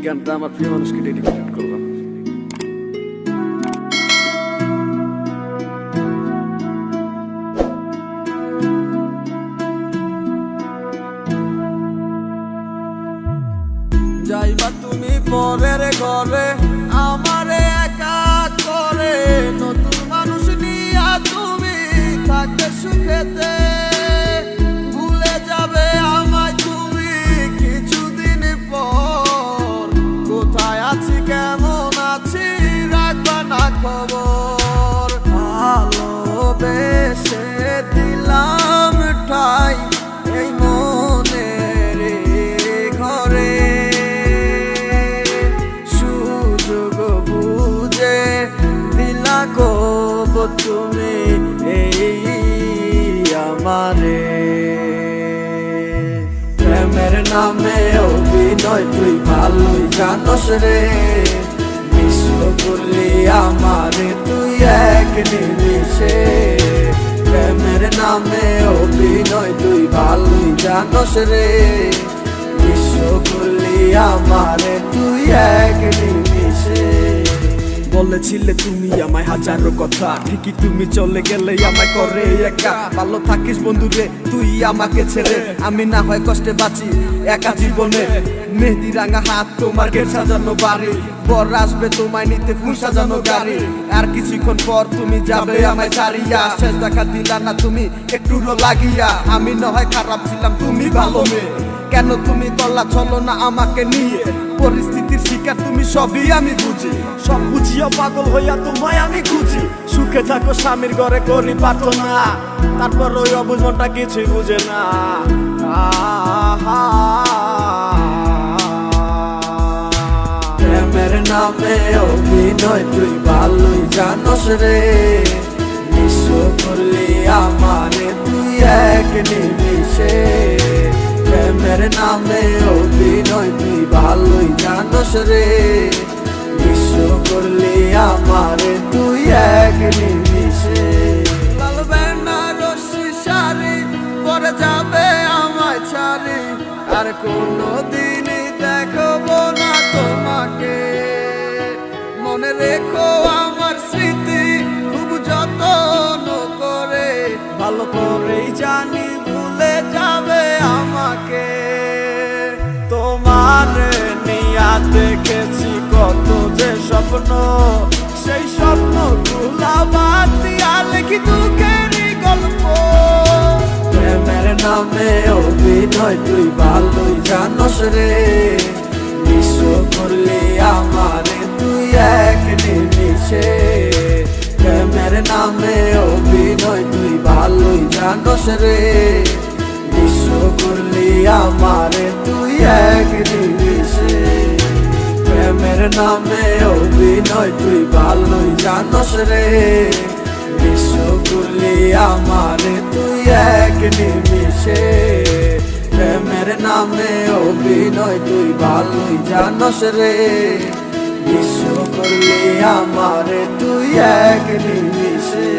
গানটা আমার প্রিয় মানুষকে ডেডিকেট করলাম। যাইবা তুমি পরের ঘরে আমারে একা করে, নতুন মানুষ নিয়া তুমি থাকবে সুখেতে, ভুলে যাবে আমায় তুমি কিছুদিন পর, কোথায় আছি কেমন আছি রাখবা না খবর, ভালোবেসে দিলাম ঠাই এই মনের ঘরে, সুযোগ বুঝে দিলা কব তুমি এই আমারে, প্রেমের নামে অভিনয় তুই ভালোই জানোস রে, বিশ্ব করলি আমারে তুই এক নিমিষে, প্রেমের নামে অভিনয় তুই ভালোই জানোস রে, বিশ্ব করলি আমারে তুই এক নিমিষে। বলেছিলে তুমি আমায় হাজারো কথা, ঠিকই তুমি চলে গেলে আমায় করে একা, ভালো থাকিস বন্ধু রে তুই আমাকে ছেড়ে, আমি না হয় কষ্টে বাঁচি একা জীবনে, মেহেদি রাঙা হাত তোমার গেট সাজানো বাড়ি, বর আসবে তোমায় নিতে ফুল সাজানো গাড়ি, আর কিছুক্ষণ পর তুমি যাবে আমায় ছাড়িয়া, শেষ দেখা দিলা না তুমি একটু লাগিয়া, আমি না হয় খারাপ ছিলাম তুমি ভালো মেয়ে, কেন তুমি করলা চলো না আমাকে নিয়ে, পরিস্থিতির শিকার তুমি সবই আমি বুঝি, সব বুঝিয়া পাগল হইয়া তোমায় আমি খুঁজি, সুখে থাকো স্বামীর ঘরে করি প্রার্থনা, তারপর ওই অবুঝ মনটা কিছুই বুঝে না, প্রেমের নামে অভিনয় তুই ভালোই জানোস রে, বিশ্ব করলি আমারে তুই এক নিমিষে, প্রেমের নামে অভিনয় তুই ভালোই জানোস রে, বিশ্ব করলি আমারে তুই এক নিমিষে, লাল বেনারসি শাড়ি পরে যাবে আমায় ছাড়ি, আর কোনদিনই দেখবো না তোমাকে, মনে রেখো আমার স্মৃতি খুব যত্ন করে, ভালো করেই জানি ভুলে যাবে আমাকে, তোমার নিয়া দেখেছি কত যে স্বপ্ন, সেই স্বপ্ন গুলা বাদ দিয়া লিখি দুঃখেরই গল্প, প্রেমের নামে অভিনয় তুই ভালোই জানোস রে, বিশ্ব করলি আমারে তুই এক নিমিষে, প্রেমের নামে অভিনয় তুই ভালোই জানোস রে, বিশ্ব করলি আমারে তুই এক নিমিষে, প্রেমের নামে অভিনয় তুই ভালোই জানোস রে, বিশ্ব করলি আমারে তুই এক নিমিষে, প্রেমের নামে অভিনয় তুই ভালোই জানোস রে, বিশ্ব করলি আমারে তুই এক নিমিষে।